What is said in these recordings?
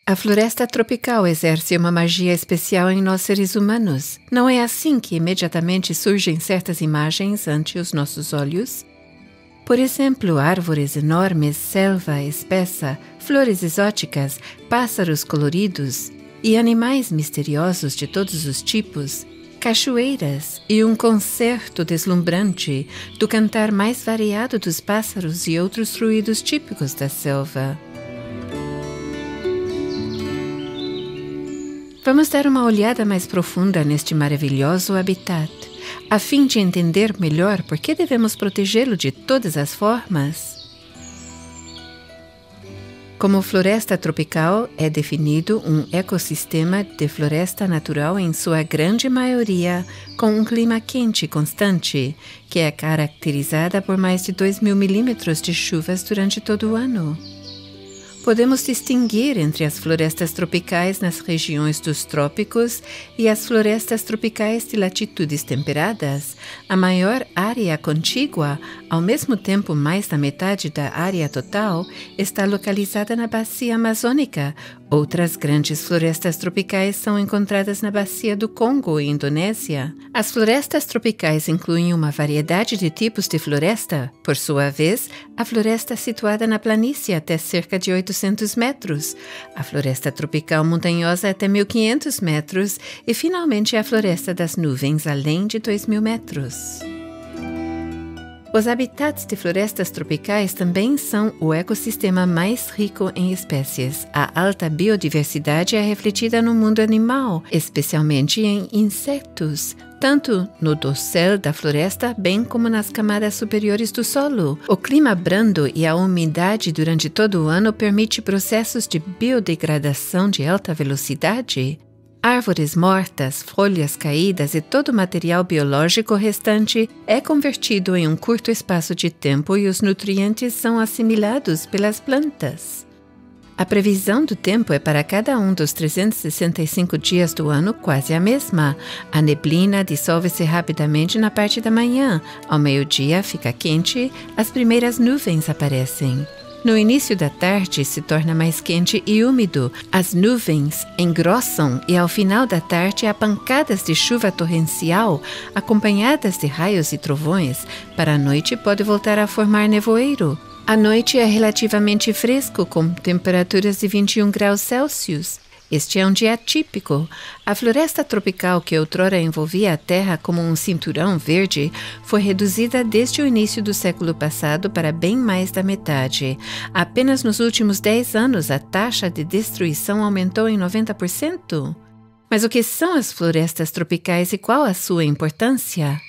A floresta tropical exerce uma magia especial em nós seres humanos. Não é assim que imediatamente surgem certas imagens ante os nossos olhos? Por exemplo, árvores enormes, selva espessa, flores exóticas, pássaros coloridos e animais misteriosos de todos os tipos, cachoeiras e um concerto deslumbrante do cantar mais variado dos pássaros e outros ruídos típicos da selva. Vamos dar uma olhada mais profunda neste maravilhoso habitat, a fim de entender melhor por que devemos protegê-lo de todas as formas. Como floresta tropical, é definido um ecossistema de floresta natural em sua grande maioria, com um clima quente constante, que é caracterizada por mais de 2.000 milímetros de chuvas durante todo o ano. Podemos distinguir entre as florestas tropicais nas regiões dos trópicos e as florestas tropicais de latitudes temperadas. A maior área contígua, ao mesmo tempo mais da metade da área total, está localizada na Bacia Amazônica. Outras grandes florestas tropicais são encontradas na Bacia do Congo e Indonésia. As florestas tropicais incluem uma variedade de tipos de floresta. Por sua vez, a floresta situada na planície até cerca de 800 metros, a floresta tropical montanhosa até 1.500 metros e, finalmente, a floresta das nuvens além de 2.000 metros. Os habitats de florestas tropicais também são o ecossistema mais rico em espécies. A alta biodiversidade é refletida no mundo animal, especialmente em insetos, tanto no dossel da floresta, bem como nas camadas superiores do solo. O clima brando e a umidade durante todo o ano permite processos de biodegradação de alta velocidade. Árvores mortas, folhas caídas e todo o material biológico restante é convertido em um curto espaço de tempo e os nutrientes são assimilados pelas plantas. A previsão do tempo é para cada um dos 365 dias do ano quase a mesma. A neblina dissolve-se rapidamente na parte da manhã. Ao meio-dia fica quente, as primeiras nuvens aparecem. No início da tarde se torna mais quente e úmido, as nuvens engrossam e ao final da tarde há pancadas de chuva torrencial acompanhadas de raios e trovões. Para a noite pode voltar a formar nevoeiro. A noite é relativamente fresco, com temperaturas de 21 graus Celsius. Este é um dia típico. A floresta tropical que outrora envolvia a Terra como um cinturão verde foi reduzida desde o início do século passado para bem mais da metade. Apenas nos últimos 10 anos a taxa de destruição aumentou em 90%. Mas o que são as florestas tropicais e qual a sua importância?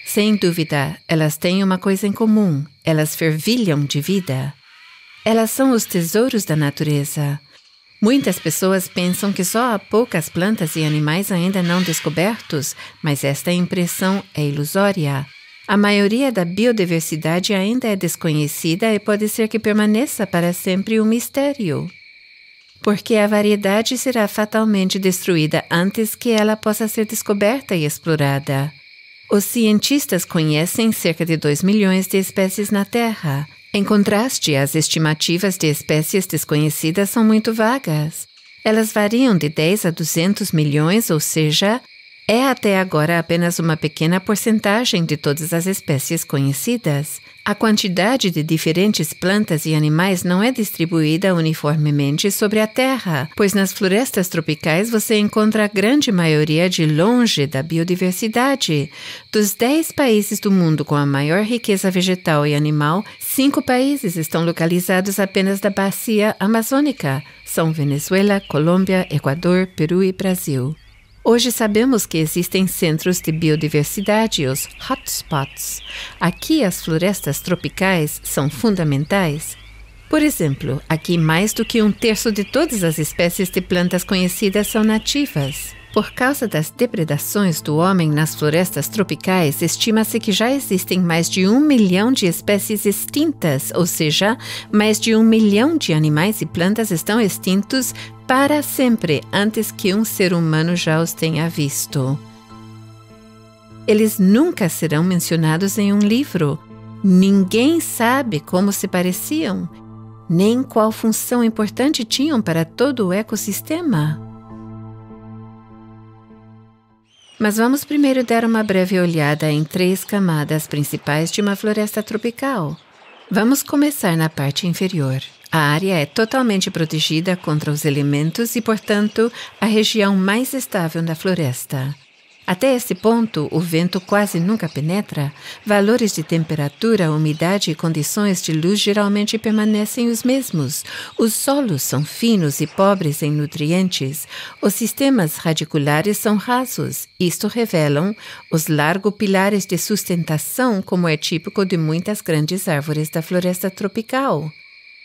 Sem dúvida, elas têm uma coisa em comum. Elas fervilham de vida. Elas são os tesouros da natureza. Muitas pessoas pensam que só há poucas plantas e animais ainda não descobertos, mas esta impressão é ilusória. A maioria da biodiversidade ainda é desconhecida e pode ser que permaneça para sempre um mistério. Porque a variedade será fatalmente destruída antes que ela possa ser descoberta e explorada. Os cientistas conhecem cerca de 2 milhões de espécies na Terra. Em contraste, as estimativas de espécies desconhecidas são muito vagas. Elas variam de 10 a 200 milhões, ou seja, é até agora apenas uma pequena porcentagem de todas as espécies conhecidas. A quantidade de diferentes plantas e animais não é distribuída uniformemente sobre a Terra, pois nas florestas tropicais você encontra a grande maioria de longe da biodiversidade. Dos 10 países do mundo com a maior riqueza vegetal e animal, 5 países estão localizados apenas na Bacia Amazônica. São Venezuela, Colômbia, Equador, Peru e Brasil. Hoje sabemos que existem centros de biodiversidade, os hotspots. Aqui as florestas tropicais são fundamentais. Por exemplo, aqui mais do que 1/3 de todas as espécies de plantas conhecidas são nativas. Por causa das depredações do homem nas florestas tropicais, estima-se que já existem mais de 1 milhão de espécies extintas, ou seja, mais de 1 milhão de animais e plantas estão extintos para sempre, antes que um ser humano já os tenha visto. Eles nunca serão mencionados em um livro. Ninguém sabe como se pareciam. nem qual função importante tinham para todo o ecossistema. Mas vamos primeiro dar uma breve olhada em 3 camadas principais de uma floresta tropical. Vamos começar na parte inferior. A área é totalmente protegida contra os elementos e, portanto, a região mais estável da floresta. Até esse ponto, o vento quase nunca penetra, valores de temperatura, umidade e condições de luz geralmente permanecem os mesmos. Os solos são finos e pobres em nutrientes. Os sistemas radiculares são rasos. Isto revelam os largos pilares de sustentação, como é típico de muitas grandes árvores da floresta tropical.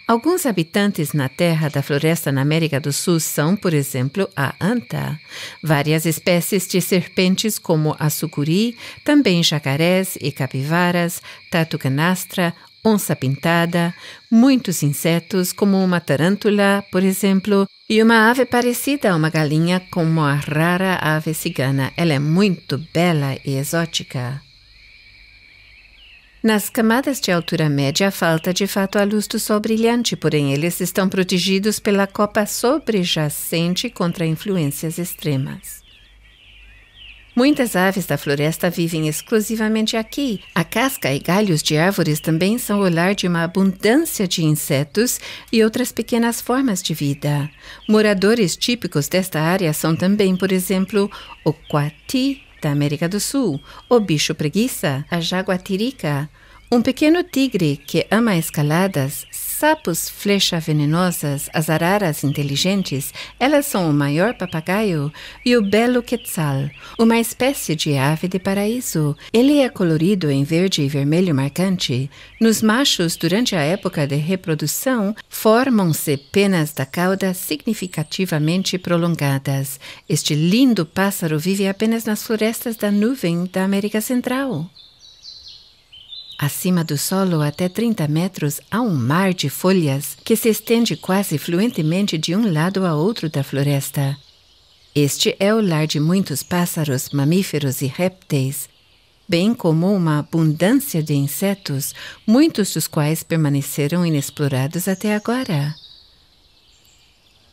Alguns habitantes na terra da floresta na América do Sul são, por exemplo, a anta. Várias espécies de serpentes como a sucuri, também jacarés e capivaras, tatu canastra, onça-pintada, muitos insetos como uma tarântula, por exemplo, e uma ave parecida a uma galinha como a rara ave cigana. Ela é muito bela e exótica. Nas camadas de altura média, falta de fato a luz do sol brilhante, porém eles estão protegidos pela copa sobrejacente contra influências extremas. Muitas aves da floresta vivem exclusivamente aqui. A casca e galhos de árvores também são o lar de uma abundância de insetos e outras pequenas formas de vida. Moradores típicos desta área são também, por exemplo, o coati, da América do Sul, o bicho preguiça, a jaguatirica, um pequeno tigre que ama escaladas, sapos flecha venenosas, as araras inteligentes, elas são o maior papagaio, e o belo quetzal, uma espécie de ave de paraíso. Ele é colorido em verde e vermelho marcante. Nos machos, durante a época de reprodução, formam-se penas da cauda significativamente prolongadas. Este lindo pássaro vive apenas nas florestas da nuvem da América Central. Acima do solo, até 30 metros, há um mar de folhas que se estende quase fluentemente de um lado a outro da floresta. Este é o lar de muitos pássaros, mamíferos e répteis, bem como uma abundância de insetos, muitos dos quais permaneceram inexplorados até agora.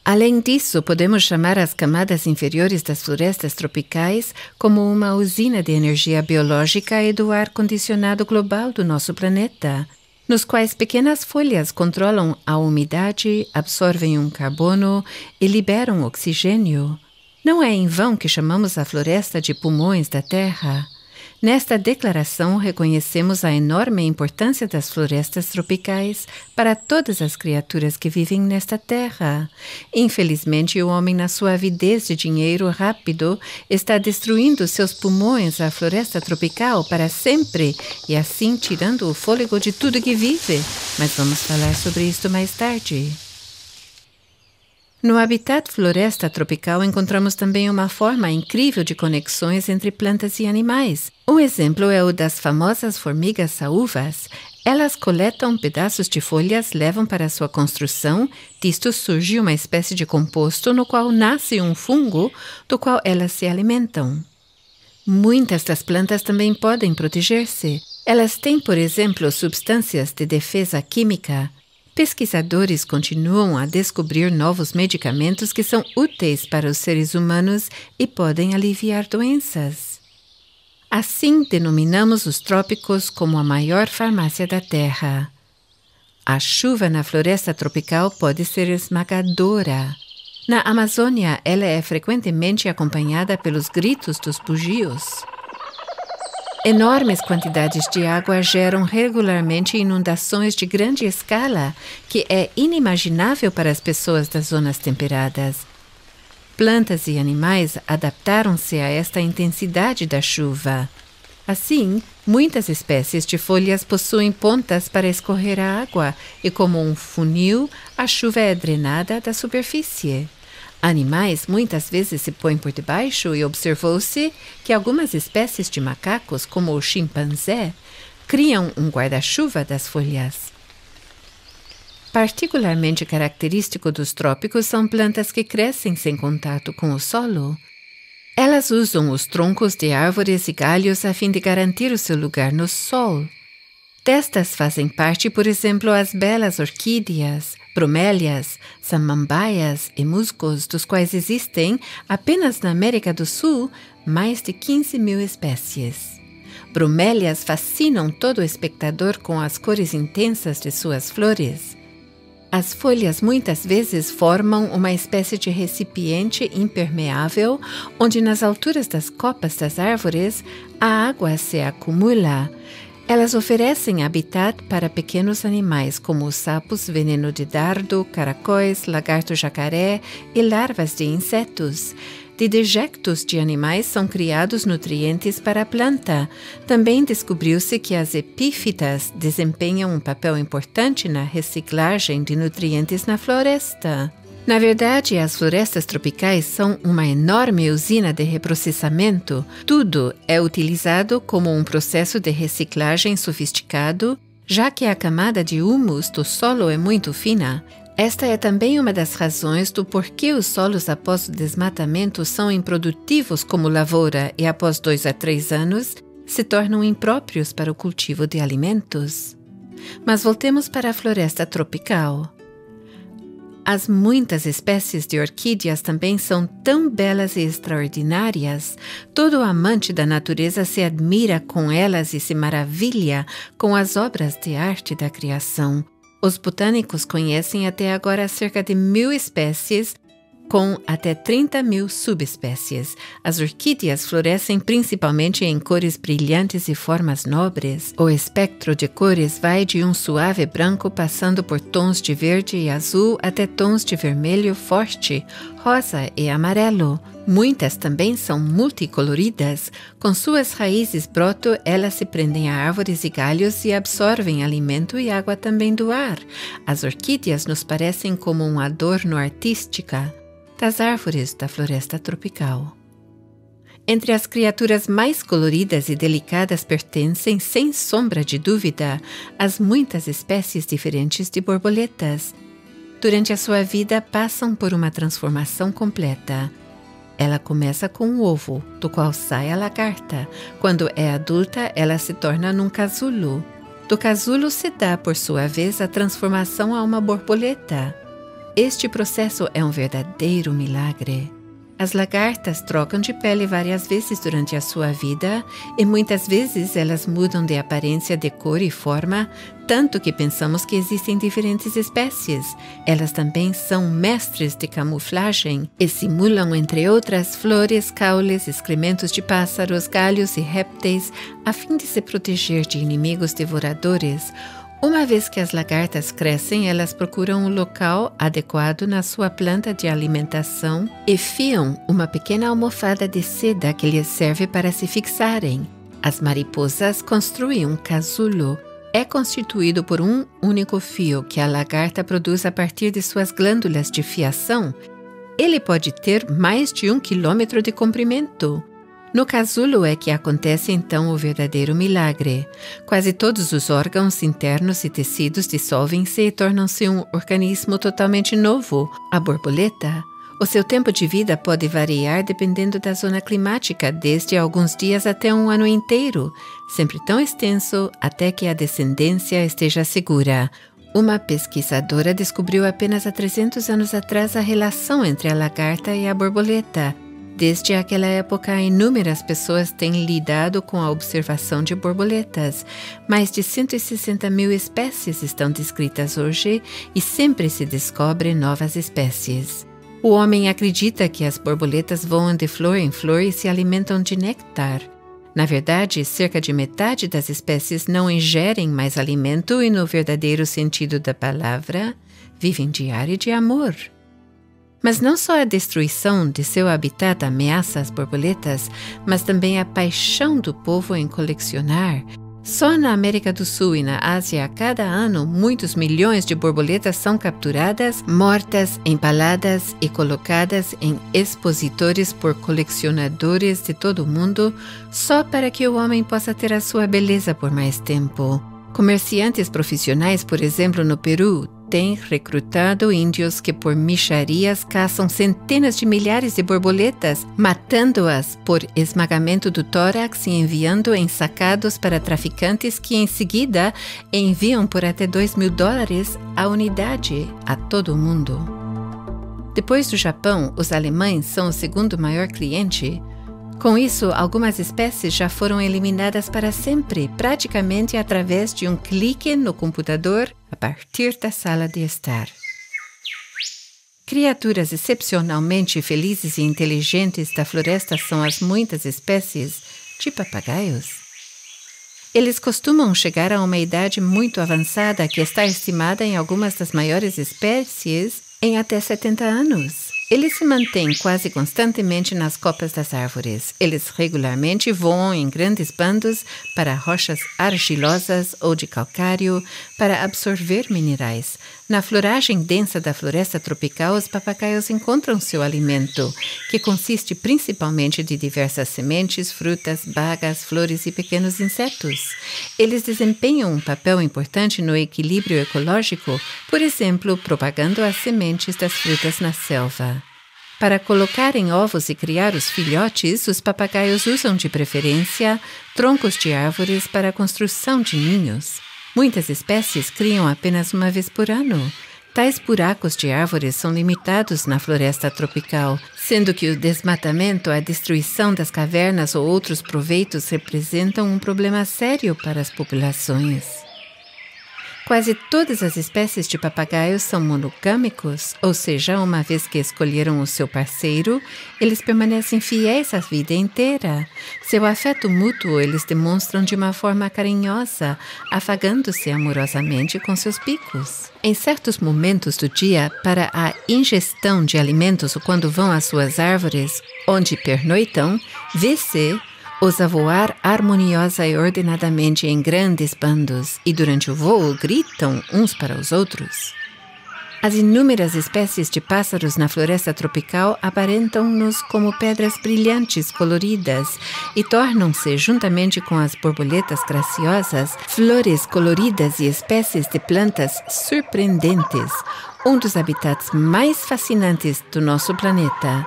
Além disso, podemos chamar as camadas inferiores das florestas tropicais como uma usina de energia biológica e do ar condicionado global do nosso planeta, nos quais pequenas folhas controlam a umidade, absorvem um carbono e liberam oxigênio. Não é em vão que chamamos a floresta de pulmões da Terra. Nesta declaração, reconhecemos a enorme importância das florestas tropicais para todas as criaturas que vivem nesta terra. Infelizmente, o homem, na sua avidez de dinheiro rápido, está destruindo seus pulmões, a floresta tropical, para sempre, e assim tirando o fôlego de tudo que vive. Mas vamos falar sobre isto mais tarde. No habitat floresta tropical encontramos também uma forma incrível de conexões entre plantas e animais. Um exemplo é o das famosas formigas saúvas. Elas coletam pedaços de folhas, levam para sua construção, disto surge uma espécie de composto no qual nasce um fungo do qual elas se alimentam. Muitas das plantas também podem proteger-se. Elas têm, por exemplo, substâncias de defesa química. Pesquisadores continuam a descobrir novos medicamentos que são úteis para os seres humanos e podem aliviar doenças. Assim, denominamos os trópicos como a maior farmácia da Terra. A chuva na floresta tropical pode ser esmagadora. Na Amazônia, ela é frequentemente acompanhada pelos gritos dos bugios. Enormes quantidades de água geram regularmente inundações de grande escala, que é inimaginável para as pessoas das zonas temperadas. Plantas e animais adaptaram-se a esta intensidade da chuva. Assim, muitas espécies de folhas possuem pontas para escorrer a água e, como um funil, a chuva é drenada da superfície. Animais muitas vezes se põem por debaixo e observou-se que algumas espécies de macacos, como o chimpanzé, criam um guarda-chuva das folhas. Particularmente característico dos trópicos são plantas que crescem sem contato com o solo. Elas usam os troncos de árvores e galhos a fim de garantir o seu lugar no sol. Destas fazem parte, por exemplo, as belas orquídeas, bromélias, samambaias e musgos, dos quais existem, apenas na América do Sul, mais de 15.000 espécies. Bromélias fascinam todo espectador com as cores intensas de suas flores. As folhas muitas vezes formam uma espécie de recipiente impermeável, onde nas alturas das copas das árvores a água se acumula. Elas oferecem habitat para pequenos animais como os sapos veneno de dardo, caracóis, lagarto-jacaré e larvas de insetos. De dejectos de animais são criados nutrientes para a planta. Também descobriu-se que as epífitas desempenham um papel importante na reciclagem de nutrientes na floresta. Na verdade, as florestas tropicais são uma enorme usina de reprocessamento. Tudo é utilizado como um processo de reciclagem sofisticado, já que a camada de humus do solo é muito fina. Esta é também uma das razões do porquê os solos após o desmatamento são improdutivos como lavoura e após 2 a 3 anos se tornam impróprios para o cultivo de alimentos. Mas voltemos para a floresta tropical. As muitas espécies de orquídeas também são tão belas e extraordinárias. Todo amante da natureza se admira com elas e se maravilha com as obras de arte da criação. Os botânicos conhecem até agora cerca de 1.000 espécies, com até 30.000 subespécies. As orquídeas florescem principalmente em cores brilhantes e formas nobres. O espectro de cores vai de um suave branco passando por tons de verde e azul até tons de vermelho forte, rosa e amarelo. Muitas também são multicoloridas. Com suas raízes broto, elas se prendem a árvores e galhos e absorvem alimento e água também do ar. As orquídeas nos parecem como um adorno artística das árvores da floresta tropical. Entre as criaturas mais coloridas e delicadas pertencem, sem sombra de dúvida, as muitas espécies diferentes de borboletas. Durante a sua vida, passam por uma transformação completa. Ela começa com um ovo, do qual sai a lagarta. Quando é adulta, ela se torna num casulo. Do casulo se dá, por sua vez, a transformação a uma borboleta. Este processo é um verdadeiro milagre. As lagartas trocam de pele várias vezes durante a sua vida e muitas vezes elas mudam de aparência, de cor e forma, tanto que pensamos que existem diferentes espécies. Elas também são mestres de camuflagem e simulam, entre outras, flores, caules, excrementos de pássaros, galhos e répteis, a fim de se proteger de inimigos devoradores. Uma vez que as lagartas crescem, elas procuram um local adequado na sua planta de alimentação e fiam uma pequena almofada de seda que lhes serve para se fixarem. As mariposas construem um casulo. É constituído por um único fio que a lagarta produz a partir de suas glândulas de fiação. Ele pode ter mais de 1 quilômetro de comprimento. No casulo é que acontece então o verdadeiro milagre. Quase todos os órgãos internos e tecidos dissolvem-se e tornam-se um organismo totalmente novo. A borboleta, o seu tempo de vida pode variar dependendo da zona climática, desde alguns dias até um ano inteiro, sempre tão extenso até que a descendência esteja segura. Uma pesquisadora descobriu apenas há 300 anos atrás a relação entre a lagarta e a borboleta. Desde aquela época, inúmeras pessoas têm lidado com a observação de borboletas. Mais de 160.000 espécies estão descritas hoje e sempre se descobrem novas espécies. O homem acredita que as borboletas voam de flor em flor e se alimentam de néctar. Na verdade, cerca de metade das espécies não ingerem mais alimento e, no verdadeiro sentido da palavra, vivem de ar e de amor. Mas não só a destruição de seu habitat ameaça as borboletas, mas também a paixão do povo em colecionar. Só na América do Sul e na Ásia, a cada ano, muitos milhões de borboletas são capturadas, mortas, empaladas e colocadas em expositores por colecionadores de todo o mundo, só para que o homem possa ter a sua beleza por mais tempo. Comerciantes profissionais, por exemplo, no Peru, tem recrutado índios que por mixarias caçam centenas de milhares de borboletas, matando-as por esmagamento do tórax e enviando ensacados para traficantes que em seguida enviam por até $2.000 a unidade a todo o mundo. Depois do Japão, os alemães são o segundo maior cliente. Com isso, algumas espécies já foram eliminadas para sempre, praticamente através de um clique no computador a partir da sala de estar. Criaturas excepcionalmente felizes e inteligentes da floresta são as muitas espécies de papagaios. Eles costumam chegar a uma idade muito avançada, que está estimada em algumas das maiores espécies em até 70 anos. Eles se mantêm quase constantemente nas copas das árvores. Eles regularmente voam em grandes bandos para rochas argilosas ou de calcário para absorver minerais. Na floragem densa da floresta tropical, os papagaios encontram seu alimento, que consiste principalmente de diversas sementes, frutas, bagas, flores e pequenos insetos. Eles desempenham um papel importante no equilíbrio ecológico, por exemplo, propagando as sementes das frutas na selva. Para colocarem ovos e criar os filhotes, os papagaios usam de preferência troncos de árvores para a construção de ninhos. Muitas espécies criam apenas uma vez por ano. Tais buracos de árvores são limitados na floresta tropical, sendo que o desmatamento, a destruição das cavernas ou outros proveitos representam um problema sério para as populações. Quase todas as espécies de papagaios são monogâmicos, ou seja, uma vez que escolheram o seu parceiro, eles permanecem fiéis a vida inteira. Seu afeto mútuo eles demonstram de uma forma carinhosa, afagando-se amorosamente com seus bicos. Em certos momentos do dia, para a ingestão de alimentos ou quando vão às suas árvores, onde pernoitam, vê-se os a voar harmoniosa e ordenadamente em grandes bandos, e durante o voo gritam uns para os outros. As inúmeras espécies de pássaros na floresta tropical aparentam-nos como pedras brilhantes coloridas e tornam-se, juntamente com as borboletas graciosas, flores coloridas e espécies de plantas surpreendentes, um dos habitats mais fascinantes do nosso planeta.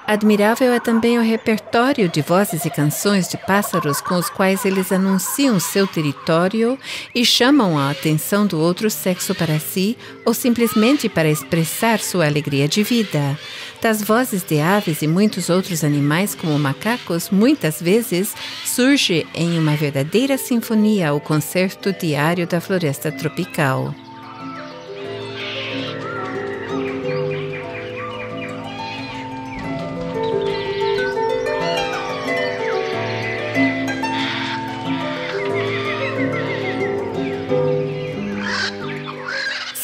Admirável é também o repertório de vozes e canções de pássaros com os quais eles anunciam seu território e chamam a atenção do outro sexo para si ou simplesmente para expressar sua alegria de vida. Das vozes de aves e muitos outros animais como macacos, muitas vezes surge em uma verdadeira sinfonia o concerto diário da floresta tropical.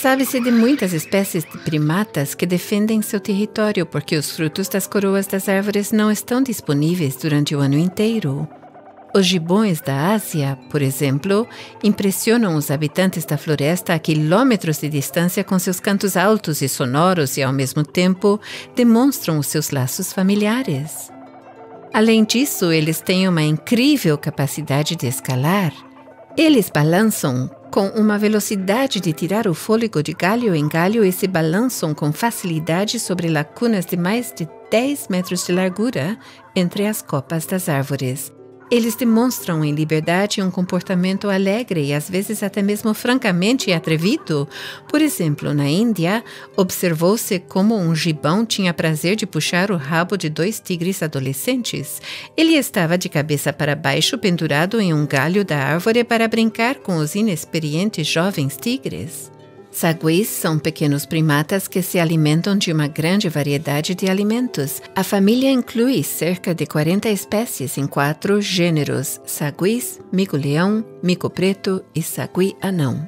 Sabe-se de muitas espécies de primatas que defendem seu território porque os frutos das coroas das árvores não estão disponíveis durante o ano inteiro. Os gibões da Ásia, por exemplo, impressionam os habitantes da floresta a quilômetros de distância com seus cantos altos e sonoros e, ao mesmo tempo, demonstram os seus laços familiares. Além disso, eles têm uma incrível capacidade de escalar. Eles balançam com uma velocidade de tirar o fôlego de galho em galho e se balançam com facilidade sobre lacunas de mais de 10 metros de largura entre as copas das árvores. Eles demonstram em liberdade um comportamento alegre e às vezes até mesmo francamente atrevido. Por exemplo, na Índia, observou-se como um gibão tinha prazer de puxar o rabo de 2 tigres adolescentes. Ele estava de cabeça para baixo, pendurado em um galho da árvore para brincar com os inexperientes jovens tigres. Saguis são pequenos primatas que se alimentam de uma grande variedade de alimentos. A família inclui cerca de 40 espécies em 4 gêneros: saguis, mico-leão, mico-preto e sagui-anão.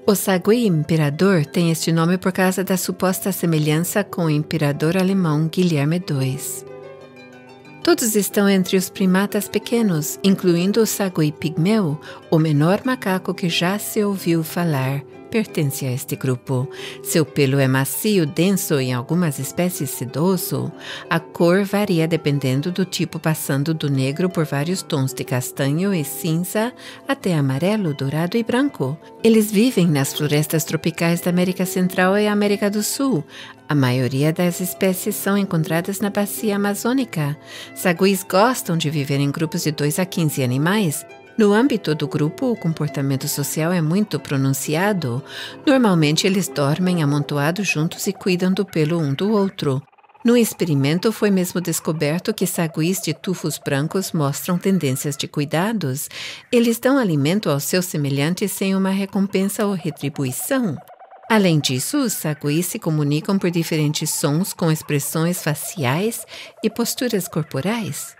O sagui imperador tem este nome por causa da suposta semelhança com o imperador alemão Guilherme II. Todos estão entre os primatas pequenos, incluindo o sagui pigmeu, o menor macaco que já se ouviu falar, pertence a este grupo. Seu pelo é macio, denso e em algumas espécies sedoso. A cor varia dependendo do tipo, passando do negro por vários tons de castanho e cinza até amarelo, dourado e branco. Eles vivem nas florestas tropicais da América Central e América do Sul. A maioria das espécies são encontradas na bacia amazônica. Saguis gostam de viver em grupos de 2 a 15 animais. No âmbito do grupo, o comportamento social é muito pronunciado. Normalmente, eles dormem amontoados juntos e cuidam do pelo um do outro. No experimento, foi mesmo descoberto que saguis de tufos brancos mostram tendências de cuidados. Eles dão alimento aos seus semelhantes sem uma recompensa ou retribuição. Além disso, os saguis se comunicam por diferentes sons com expressões faciais e posturas corporais.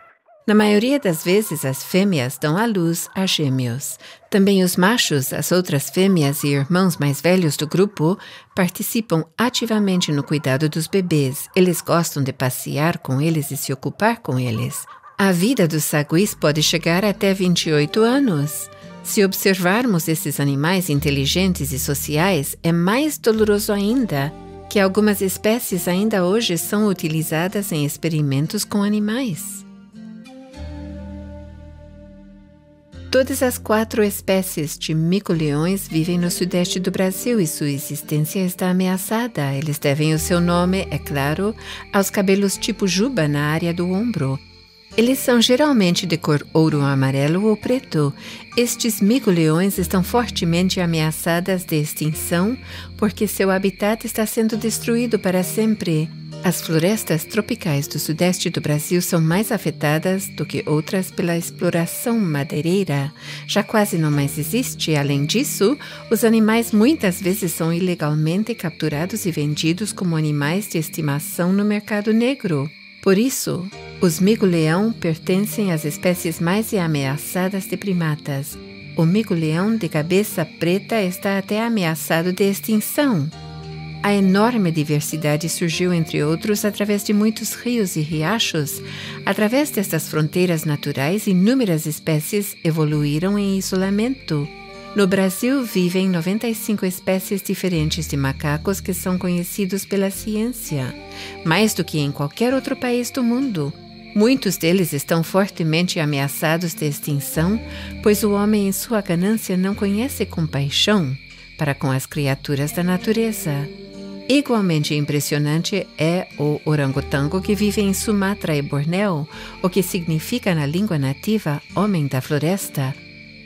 Na maioria das vezes, as fêmeas dão à luz a gêmeos. Também os machos, as outras fêmeas e irmãos mais velhos do grupo, participam ativamente no cuidado dos bebês. Eles gostam de passear com eles e se ocupar com eles. A vida dos saguis pode chegar até 28 anos. Se observarmos esses animais inteligentes e sociais, é mais doloroso ainda que algumas espécies ainda hoje são utilizadas em experimentos com animais. Todas as 4 espécies de mico-leões vivem no sudeste do Brasil e sua existência está ameaçada. Eles devem o seu nome, é claro, aos cabelos tipo juba na área do ombro. Eles são geralmente de cor ouro, amarelo ou preto. Estes mico-leões estão fortemente ameaçados de extinção porque seu habitat está sendo destruído para sempre. As florestas tropicais do sudeste do Brasil são mais afetadas do que outras pela exploração madeireira. Já quase não mais existe. Além disso, os animais muitas vezes são ilegalmente capturados e vendidos como animais de estimação no mercado negro. Por isso, os mico-leão pertencem às espécies mais ameaçadas de primatas. O mico-leão de cabeça preta está até ameaçado de extinção. A enorme diversidade surgiu, entre outros, através de muitos rios e riachos. Através destas fronteiras naturais, inúmeras espécies evoluíram em isolamento. No Brasil, vivem 95 espécies diferentes de macacos que são conhecidos pela ciência, mais do que em qualquer outro país do mundo. Muitos deles estão fortemente ameaçados de extinção, pois o homem, em sua ganância, não conhece compaixão para com as criaturas da natureza. Igualmente impressionante é o orangotango que vive em Sumatra e Bornéu, o que significa na língua nativa homem da floresta.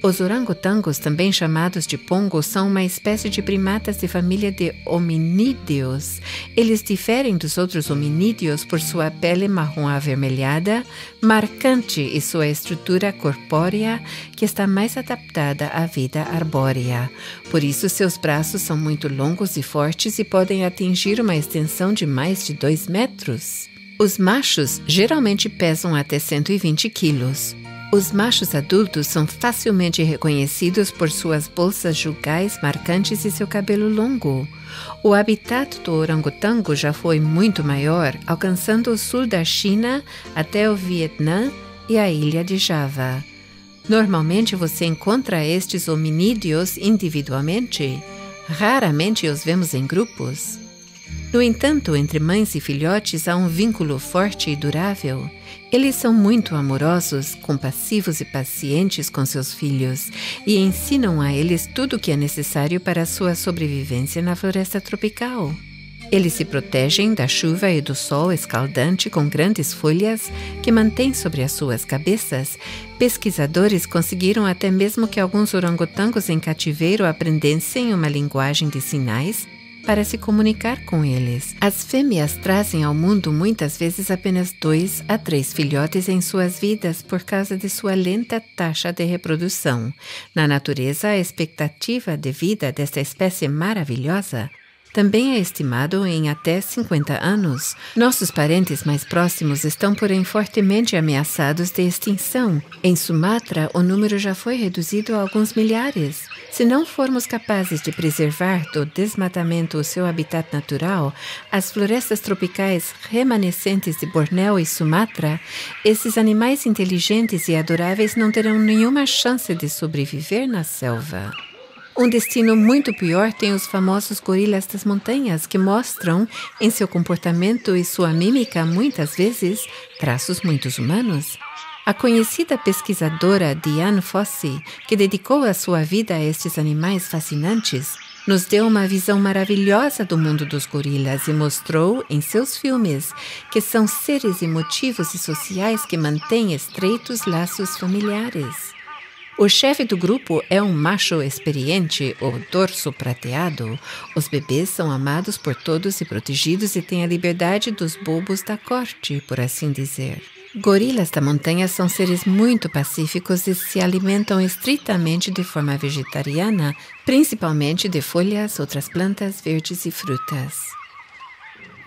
Os orangotangos, também chamados de pongos, são uma espécie de primatas de família de hominídeos. Eles diferem dos outros hominídeos por sua pele marrom avermelhada, marcante e sua estrutura corpórea, que está mais adaptada à vida arbórea. Por isso, seus braços são muito longos e fortes e podem atingir uma extensão de mais de 2 metros. Os machos geralmente pesam até 120 quilos. Os machos adultos são facilmente reconhecidos por suas bolsas jugais marcantes e seu cabelo longo. O habitat do orangotango já foi muito maior, alcançando o sul da China até o Vietnã e a ilha de Java. Normalmente você encontra estes hominídeos individualmente. Raramente os vemos em grupos. No entanto, entre mães e filhotes há um vínculo forte e durável. Eles são muito amorosos, compassivos e pacientes com seus filhos e ensinam a eles tudo o que é necessário para a sua sobrevivência na floresta tropical. Eles se protegem da chuva e do sol escaldante com grandes folhas que mantêm sobre as suas cabeças. Pesquisadores conseguiram até mesmo que alguns orangotangos em cativeiro aprendessem uma linguagem de sinais para se comunicar com eles. As fêmeas trazem ao mundo muitas vezes apenas 2 a 3 filhotes em suas vidas por causa de sua lenta taxa de reprodução. Na natureza, a expectativa de vida desta espécie maravilhosa também é estimado em até 50 anos. Nossos parentes mais próximos estão, porém, fortemente ameaçados de extinção. Em Sumatra, o número já foi reduzido a alguns milhares. Se não formos capazes de preservar do desmatamento o seu habitat natural, as florestas tropicais remanescentes de Bornéu e Sumatra, esses animais inteligentes e adoráveis não terão nenhuma chance de sobreviver na selva. Um destino muito pior tem os famosos gorilas das montanhas, que mostram, em seu comportamento e sua mímica, muitas vezes, traços muito humanos. A conhecida pesquisadora Dian Fossey, que dedicou a sua vida a estes animais fascinantes, nos deu uma visão maravilhosa do mundo dos gorilas e mostrou, em seus filmes, que são seres emotivos e sociais que mantêm estreitos laços familiares. O chefe do grupo é um macho experiente, o dorso prateado. Os bebês são amados por todos e protegidos e têm a liberdade dos bobos da corte, por assim dizer. Gorilas da montanha são seres muito pacíficos e se alimentam estritamente de forma vegetariana, principalmente de folhas, outras plantas verdes e frutas.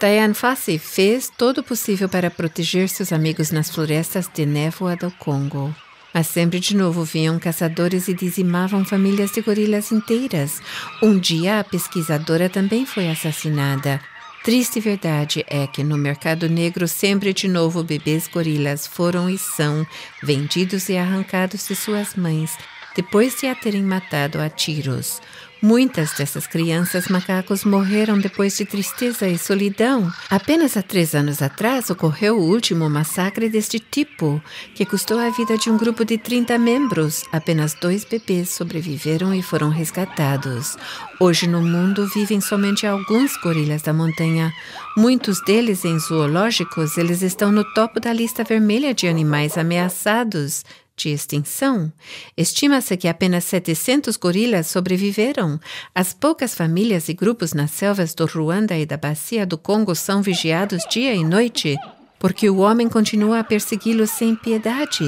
Dian Fossey fez todo o possível para proteger seus amigos nas florestas de névoa do Congo. Mas sempre de novo vinham caçadores e dizimavam famílias de gorilas inteiras. Um dia a pesquisadora também foi assassinada. Triste verdade é que no mercado negro sempre de novo bebês gorilas foram e são vendidos e arrancados de suas mães, depois de a terem matado a tiros. Muitas dessas crianças macacos morreram depois de tristeza e solidão. Apenas há 3 anos atrás ocorreu o último massacre deste tipo, que custou a vida de um grupo de 30 membros. Apenas 2 bebês sobreviveram e foram resgatados. Hoje no mundo vivem somente alguns gorilas da montanha. Muitos deles em zoológicos, eles estão no topo da lista vermelha de animais ameaçados de extinção. Estima-se que apenas 700 gorilas sobreviveram. As poucas famílias e grupos nas selvas do Ruanda e da Bacia do Congo são vigiados dia e noite, porque o homem continua a persegui-los sem piedade.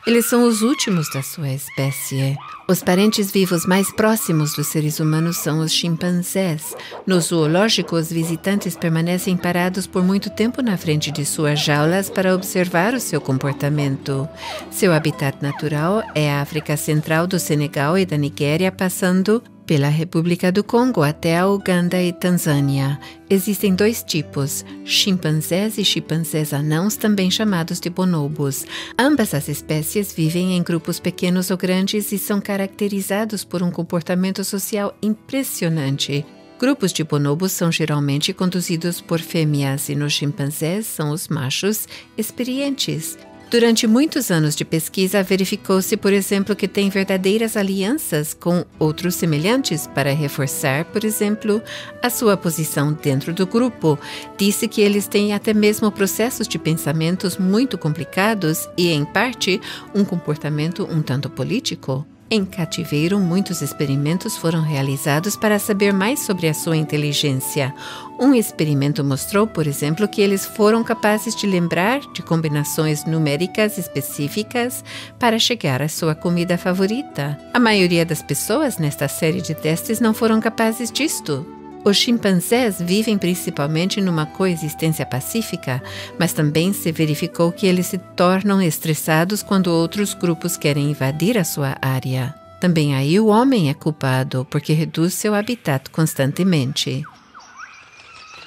Eles são os últimos da sua espécie. Os parentes vivos mais próximos dos seres humanos são os chimpanzés. No zoológico, os visitantes permanecem parados por muito tempo na frente de suas jaulas para observar o seu comportamento. Seu habitat natural é a África Central do Senegal e da Nigéria, passando pela República do Congo até a Uganda e Tanzânia. Existem 2 tipos, chimpanzés e chimpanzés anãos, também chamados de bonobos. Ambas as espécies vivem em grupos pequenos ou grandes e são caracterizados por um comportamento social impressionante. Grupos de bonobos são geralmente conduzidos por fêmeas e nos chimpanzés são os machos experientes. Durante muitos anos de pesquisa, verificou-se, por exemplo, que tem verdadeiras alianças com outros semelhantes para reforçar, por exemplo, a sua posição dentro do grupo. Disse que eles têm até mesmo processos de pensamentos muito complicados e, em parte, um comportamento um tanto político. Em cativeiro, muitos experimentos foram realizados para saber mais sobre a sua inteligência. Um experimento mostrou, por exemplo, que eles foram capazes de lembrar de combinações numéricas específicas para chegar à sua comida favorita. A maioria das pessoas nesta série de testes não foram capazes disto. Os chimpanzés vivem principalmente numa coexistência pacífica, mas também se verificou que eles se tornam estressados quando outros grupos querem invadir a sua área. Também aí o homem é culpado, porque reduz seu habitat constantemente.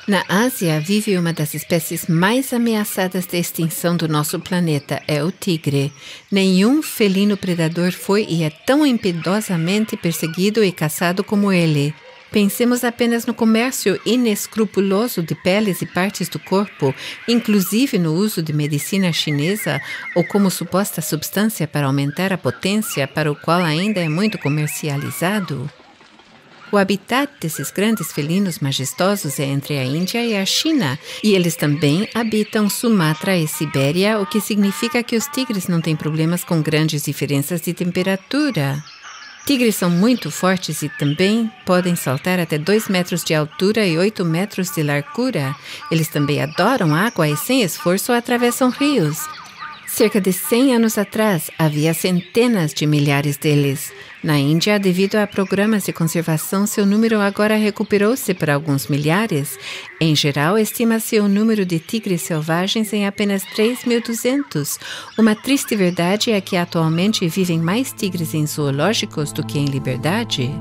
Na Ásia, vive uma das espécies mais ameaçadas de extinção do nosso planeta, é o tigre. Nenhum felino predador foi e é tão impiedosamente perseguido e caçado como ele. Pensemos apenas no comércio inescrupuloso de peles e partes do corpo, inclusive no uso de medicina chinesa ou como suposta substância para aumentar a potência, para o qual ainda é muito comercializado. O habitat desses grandes felinos majestosos é entre a Índia e a China, e eles também habitam Sumatra e Sibéria, o que significa que os tigres não têm problemas com grandes diferenças de temperatura. Tigres são muito fortes e também podem saltar até 2 metros de altura e 8 metros de largura. Eles também adoram água e, sem esforço, atravessam rios. Cerca de 100 anos atrás, havia centenas de milhares deles. Na Índia, devido a programas de conservação, seu número agora recuperou-se para alguns milhares. Em geral, estima-se o número de tigres selvagens em apenas 3.200. Uma triste verdade é que atualmente vivem mais tigres em zoológicos do que em liberdade.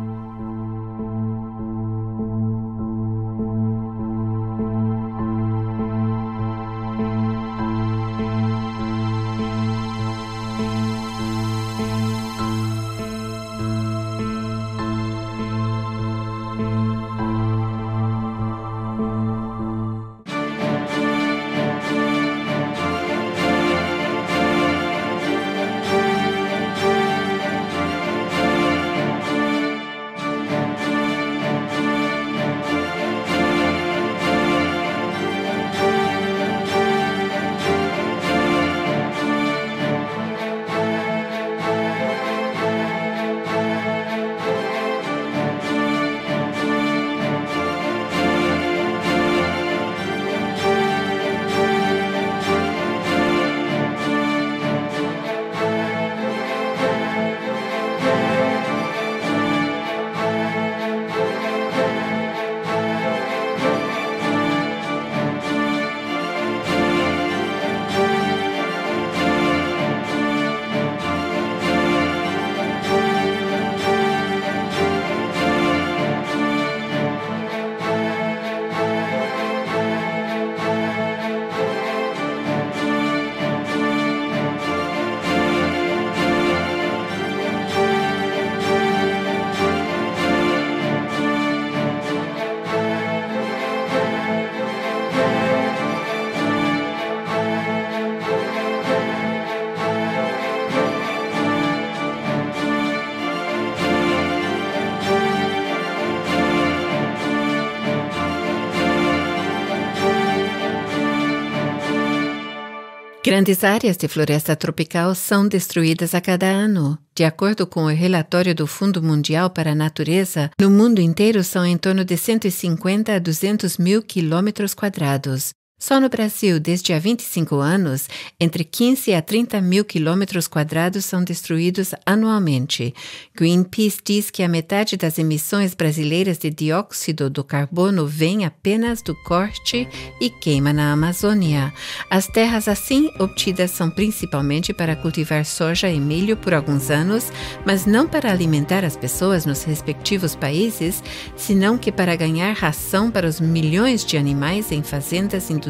Grandes áreas de floresta tropical são destruídas a cada ano. De acordo com o relatório do Fundo Mundial para a Natureza, no mundo inteiro são em torno de 150 a 200 mil quilômetros quadrados. Só no Brasil, desde há 25 anos, entre 15 a 30 mil quilômetros quadrados são destruídos anualmente. Greenpeace diz que a metade das emissões brasileiras de dióxido do carbono vem apenas do corte e queima na Amazônia. As terras assim obtidas são principalmente para cultivar soja e milho por alguns anos, mas não para alimentar as pessoas nos respectivos países, senão que para ganhar ração para os milhões de animais em fazendas industriais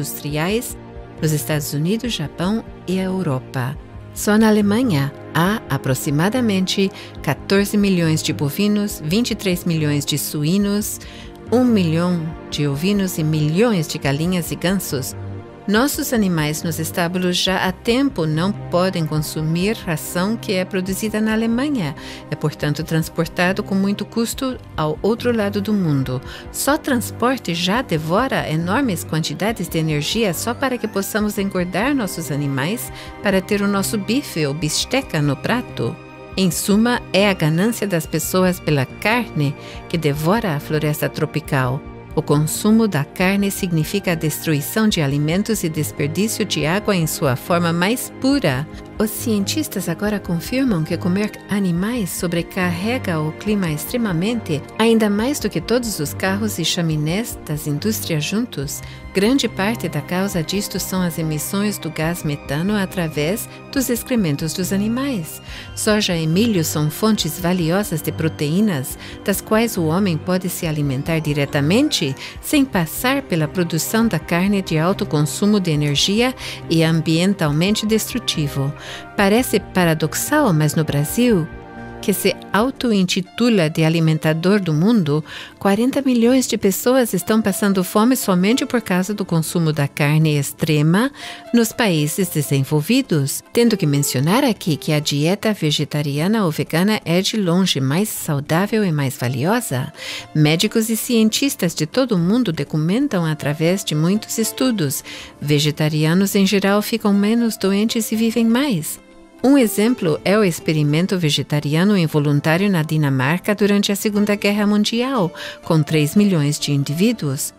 nos Estados Unidos, Japão e a Europa. Só na Alemanha há aproximadamente 14 milhões de bovinos, 23 milhões de suínos, 1 milhão de ovinos e milhões de galinhas e gansos. Nossos animais nos estábulos já há tempo não podem consumir ração que é produzida na Alemanha. É, portanto, transportado com muito custo ao outro lado do mundo. Só transporte já devora enormes quantidades de energia só para que possamos engordar nossos animais para ter o nosso bife ou bisteca no prato. Em suma, é a ganância das pessoas pela carne que devora a floresta tropical. O consumo da carne significa a destruição de alimentos e desperdício de água em sua forma mais pura. Os cientistas agora confirmam que comer animais sobrecarrega o clima extremamente, ainda mais do que todos os carros e chaminés das indústrias juntos. Grande parte da causa disto são as emissões do gás metano através dos excrementos dos animais. Soja e milho são fontes valiosas de proteínas, das quais o homem pode se alimentar diretamente, sem passar pela produção da carne de alto consumo de energia e ambientalmente destrutivo. Parece paradoxal, mas no Brasil, que se auto-intitula de alimentador do mundo, 40 milhões de pessoas estão passando fome somente por causa do consumo da carne extrema nos países desenvolvidos. Tendo que mencionar aqui que a dieta vegetariana ou vegana é de longe mais saudável e mais valiosa. Médicos e cientistas de todo o mundo documentam através de muitos estudos. Vegetarianos em geral ficam menos doentes e vivem mais. Um exemplo é o experimento vegetariano involuntário na Dinamarca durante a Segunda Guerra Mundial, com 3 milhões de indivíduos.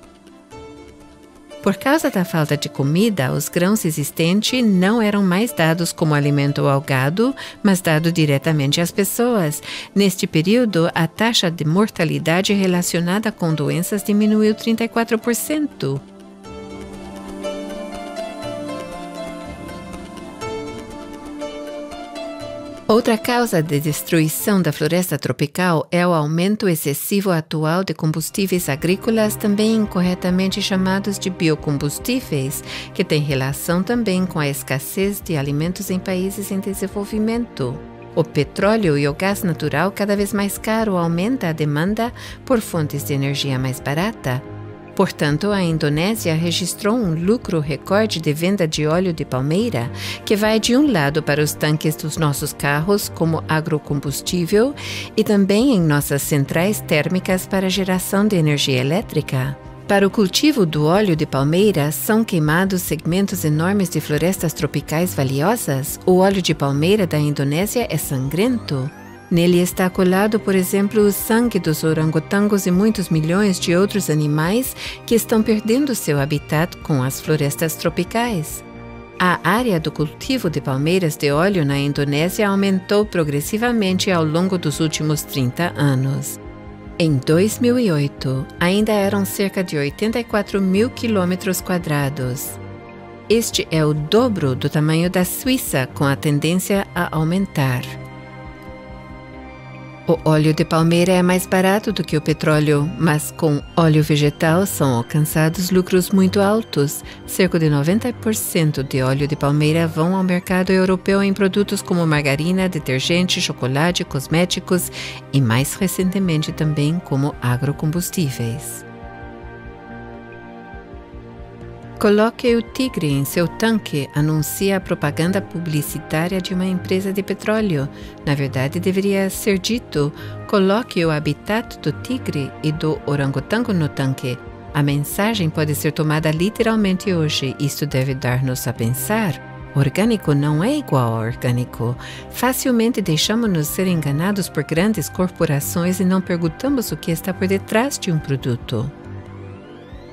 Por causa da falta de comida, os grãos existentes não eram mais dados como alimento ao gado, mas dado diretamente às pessoas. Neste período, a taxa de mortalidade relacionada com doenças diminuiu 34%. Outra causa de destruição da floresta tropical é o aumento excessivo atual de combustíveis agrícolas, também incorretamente chamados de biocombustíveis, que tem relação também com a escassez de alimentos em países em desenvolvimento. O petróleo e o gás natural, cada vez mais caro, aumenta a demanda por fontes de energia mais barata. Portanto, a Indonésia registrou um lucro recorde de venda de óleo de palmeira, que vai de um lado para os tanques dos nossos carros como agrocombustível e também em nossas centrais térmicas para geração de energia elétrica. Para o cultivo do óleo de palmeira, são queimados segmentos enormes de florestas tropicais valiosas. O óleo de palmeira da Indonésia é sangrento. Nele está colado, por exemplo, o sangue dos orangotangos e muitos milhões de outros animais que estão perdendo seu habitat com as florestas tropicais. A área do cultivo de palmeiras de óleo na Indonésia aumentou progressivamente ao longo dos últimos 30 anos. Em 2008, ainda eram cerca de 84 mil quilômetros quadrados. Este é o dobro do tamanho da Suíça, com a tendência a aumentar. O óleo de palmeira é mais barato do que o petróleo, mas com óleo vegetal são alcançados lucros muito altos. Cerca de 90% de óleo de palmeira vão ao mercado europeu em produtos como margarina, detergente, chocolate, cosméticos e, mais recentemente, também como agrocombustíveis. Coloque o tigre em seu tanque, anuncia a propaganda publicitária de uma empresa de petróleo. Na verdade, deveria ser dito, coloque o habitat do tigre e do orangotango no tanque. A mensagem pode ser tomada literalmente hoje. Isto deve dar-nos a pensar. Orgânico não é igual a orgânico. Facilmente deixamos-nos ser enganados por grandes corporações e não perguntamos o que está por detrás de um produto.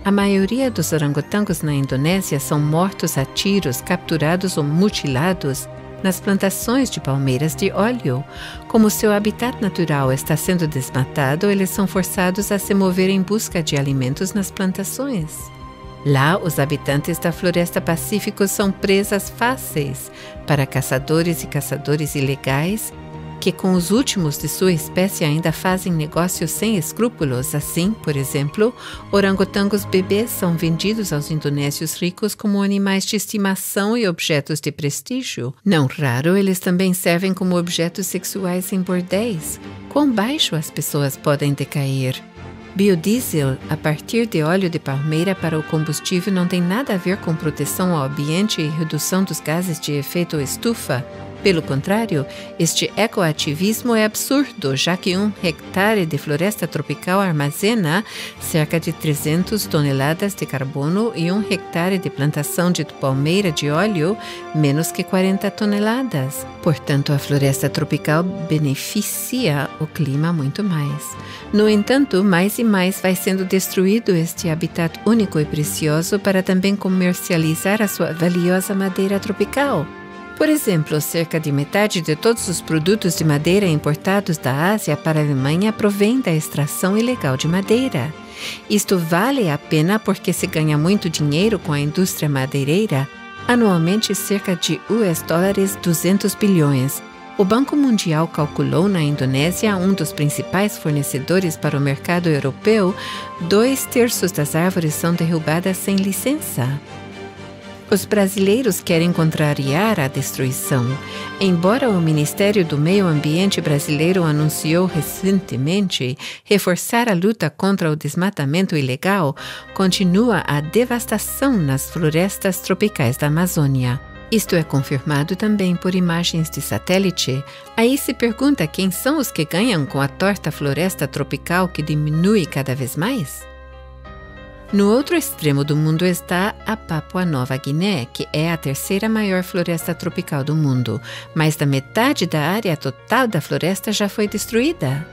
A maioria dos orangotangos na Indonésia são mortos a tiros, capturados ou mutilados nas plantações de palmeiras de óleo. Como seu habitat natural está sendo desmatado, eles são forçados a se mover em busca de alimentos nas plantações. Lá, os habitantes da Floresta Pacífico são presas fáceis para caçadores e caçadores ilegais que com os últimos de sua espécie ainda fazem negócios sem escrúpulos. Assim, por exemplo, orangotangos bebês são vendidos aos indonésios ricos como animais de estimação e objetos de prestígio. Não raro, eles também servem como objetos sexuais em bordéis. Quão baixo as pessoas podem decair? Biodiesel a partir de óleo de palmeira para o combustível não tem nada a ver com proteção ao ambiente e redução dos gases de efeito estufa. Pelo contrário, este ecoativismo é absurdo, já que 1 hectare de floresta tropical armazena cerca de 300 toneladas de carbono e 1 hectare de plantação de palmeira de óleo menos que 40 toneladas. Portanto, a floresta tropical beneficia o clima muito mais. No entanto, mais e mais vai sendo destruído este habitat único e precioso para também comercializar a sua valiosa madeira tropical. Por exemplo, cerca de metade de todos os produtos de madeira importados da Ásia para a Alemanha provém da extração ilegal de madeira. Isto vale a pena porque se ganha muito dinheiro com a indústria madeireira, anualmente cerca de US$ 200 bilhões. O Banco Mundial calculou na Indonésia, um dos principais fornecedores para o mercado europeu, 2/3 das árvores são derrubadas sem licença. Os brasileiros querem contrariar a destruição. Embora o Ministério do Meio Ambiente brasileiro anunciou recentemente reforçar a luta contra o desmatamento ilegal, continua a devastação nas florestas tropicais da Amazônia. Isto é confirmado também por imagens de satélite. Aí se pergunta quem são os que ganham com a torta floresta tropical que diminui cada vez mais? No outro extremo do mundo está a Papua Nova Guiné, que é a 3ª maior floresta tropical do mundo. Mais da metade da área total da floresta já foi destruída.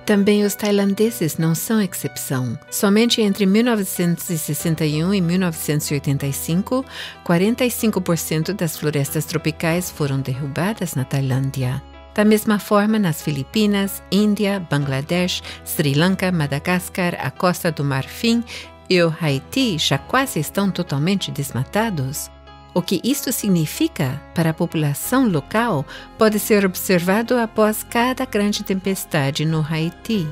Também os tailandeses não são exceção. Somente entre 1961 e 1985, 45% das florestas tropicais foram derrubadas na Tailândia. Da mesma forma, nas Filipinas, Índia, Bangladesh, Sri Lanka, Madagascar, a Costa do Marfim e o Haiti já quase estão totalmente desmatados. O que isto significa para a população local pode ser observado após cada grande tempestade no Haiti.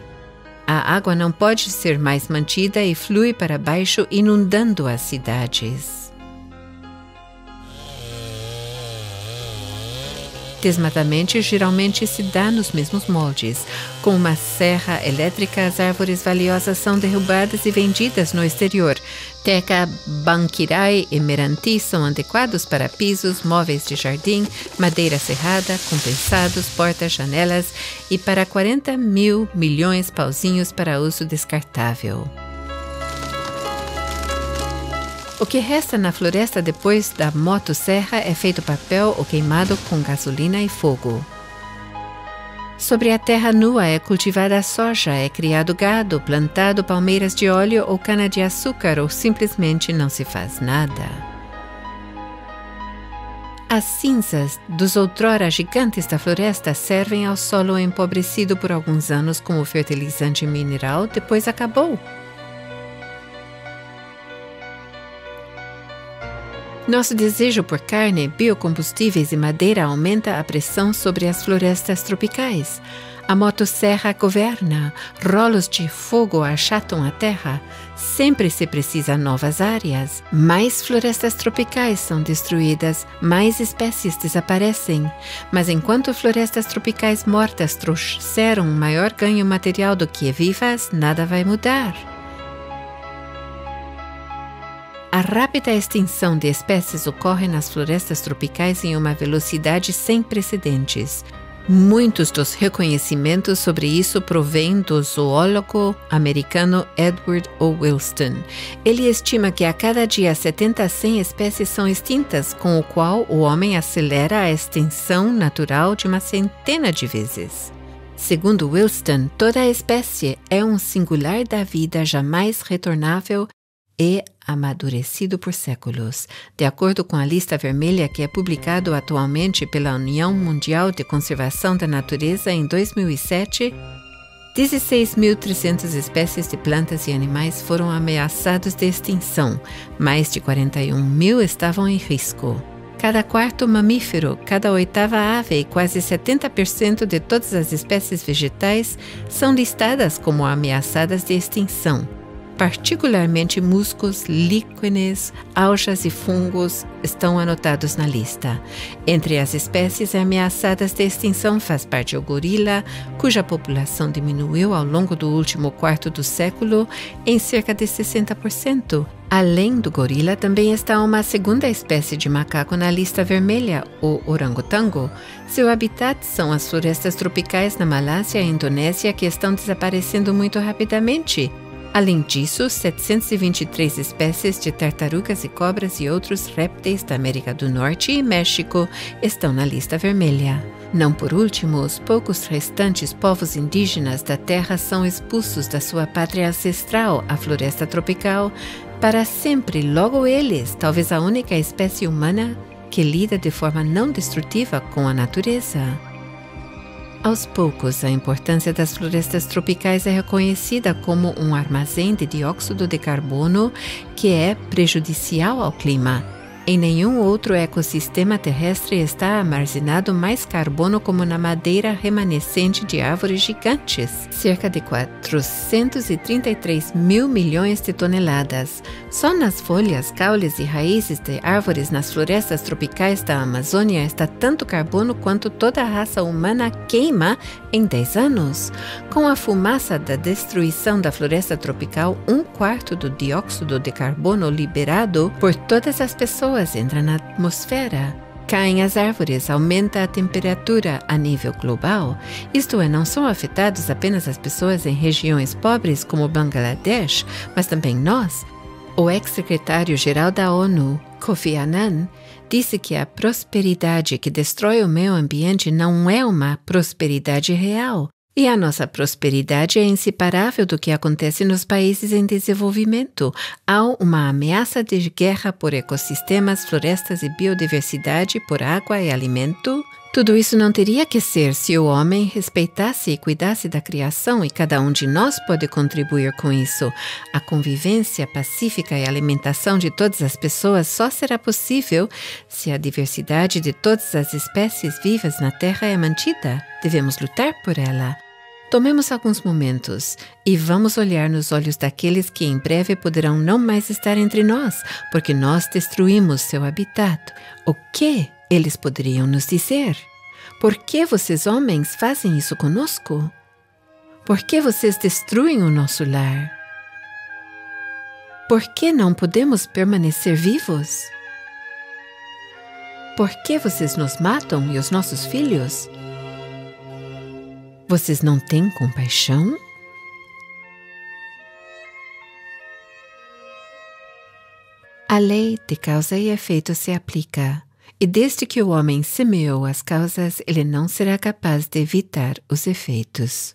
A água não pode ser mais mantida e flui para baixo, inundando as cidades. Desmatamento geralmente se dá nos mesmos moldes. Com uma serra elétrica, as árvores valiosas são derrubadas e vendidas no exterior. Teca, banquirai e meranti são adequados para pisos, móveis de jardim, madeira serrada, compensados, portas, janelas e para 40 mil milhões pauzinhos para uso descartável. O que resta na floresta depois da motosserra é feito papel ou queimado com gasolina e fogo. Sobre a terra nua é cultivada a soja, é criado gado, plantado palmeiras de óleo ou cana-de-açúcar ou simplesmente não se faz nada. As cinzas dos outrora gigantes da floresta servem ao solo empobrecido por alguns anos como fertilizante mineral, depois acabou. Nosso desejo por carne, biocombustíveis e madeira aumenta a pressão sobre as florestas tropicais. A motosserra governa, rolos de fogo achatam a terra. Sempre se precisa novas áreas. Mais florestas tropicais são destruídas, mais espécies desaparecem. Mas enquanto florestas tropicais mortas trouxeram um maior ganho material do que vivas, nada vai mudar. A rápida extinção de espécies ocorre nas florestas tropicais em uma velocidade sem precedentes. Muitos dos reconhecimentos sobre isso provêm do zoólogo americano Edward O. Wilson. Ele estima que a cada dia 70 a 100 espécies são extintas, com o qual o homem acelera a extinção natural de uma centena de vezes. Segundo Wilson, toda espécie é um singular da vida jamais retornável e amadurecido por séculos. De acordo com a lista vermelha que é publicado atualmente pela União Mundial de Conservação da Natureza em 2007, 16.300 espécies de plantas e animais foram ameaçados de extinção. Mais de 41.000 estavam em risco. Cada quarto mamífero, cada oitava ave e quase 70% de todas as espécies vegetais são listadas como ameaçadas de extinção. Particularmente musgos, líquenes, algas e fungos estão anotados na lista. Entre as espécies ameaçadas de extinção faz parte o gorila, cuja população diminuiu ao longo do último quarto do século em cerca de 60%. Além do gorila, também está uma segunda espécie de macaco na lista vermelha, o orangotango. Seu habitat são as florestas tropicais na Malásia e Indonésia, que estão desaparecendo muito rapidamente. Além disso, 723 espécies de tartarugas e cobras e outros répteis da América do Norte e México estão na lista vermelha. Não por último, os poucos restantes povos indígenas da Terra são expulsos da sua pátria ancestral, a floresta tropical, para sempre. Logo eles, talvez a única espécie humana que lida de forma não destrutiva com a natureza. Aos poucos, a importância das florestas tropicais é reconhecida como um armazém de dióxido de carbono que é prejudicial ao clima. Em nenhum outro ecossistema terrestre está armazenado mais carbono como na madeira remanescente de árvores gigantes, cerca de 433 mil milhões de toneladas. Só nas folhas, caules e raízes de árvores nas florestas tropicais da Amazônia está tanto carbono quanto toda a raça humana queima em 10 anos. Com a fumaça da destruição da floresta tropical, 1/4 do dióxido de carbono liberado por todas as pessoas entra na atmosfera. Caem as árvores, aumenta a temperatura a nível global. Isto é, não são afetados apenas as pessoas em regiões pobres como Bangladesh, mas também nós. O ex-secretário-geral da ONU, Kofi Annan, disse que a prosperidade que destrói o meio ambiente não é uma prosperidade real. E a nossa prosperidade é inseparável do que acontece nos países em desenvolvimento. Há uma ameaça de guerra por ecossistemas, florestas e biodiversidade, por água e alimento. Tudo isso não teria que ser se o homem respeitasse e cuidasse da criação, e cada um de nós pode contribuir com isso. A convivência pacífica e a alimentação de todas as pessoas só será possível se a diversidade de todas as espécies vivas na Terra é mantida. Devemos lutar por ela. Tomemos alguns momentos e vamos olhar nos olhos daqueles que em breve poderão não mais estar entre nós, porque nós destruímos seu habitat. O que eles poderiam nos dizer? Por que vocês, homens, fazem isso conosco? Por que vocês destruem o nosso lar? Por que não podemos permanecer vivos? Por que vocês nos matam e os nossos filhos? Vocês não têm compaixão? A lei de causa e efeito se aplica, e desde que o homem semeou as causas, ele não será capaz de evitar os efeitos.